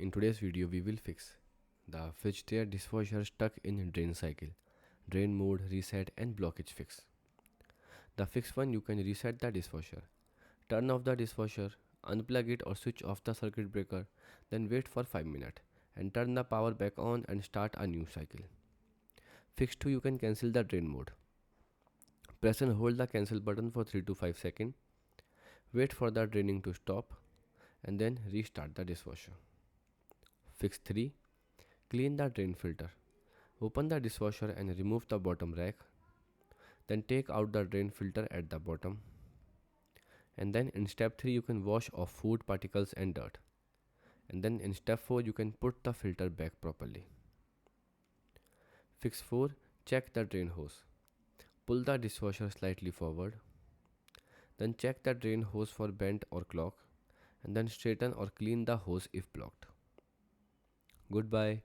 In today's video, we will fix the Frigidaire dishwasher stuck in drain cycle, drain mode, reset and blockage fix. The fix one, you can reset the dishwasher. Turn off the dishwasher, unplug it or switch off the circuit breaker, then wait for 5 minutes and turn the power back on and start a new cycle. Fix 2, you can cancel the drain mode. Press and hold the cancel button for 3 to 5 seconds. Wait for the draining to stop and then restart the dishwasher. Fix 3. Clean the drain filter. Open the dishwasher and remove the bottom rack. Then take out the drain filter at the bottom. And then in step 3 you can wash off food particles and dirt. And then in step 4 you can put the filter back properly. Fix 4. Check the drain hose. Pull the dishwasher slightly forward. Then check the drain hose for bent or clog. And then straighten or clean the hose if blocked. Goodbye.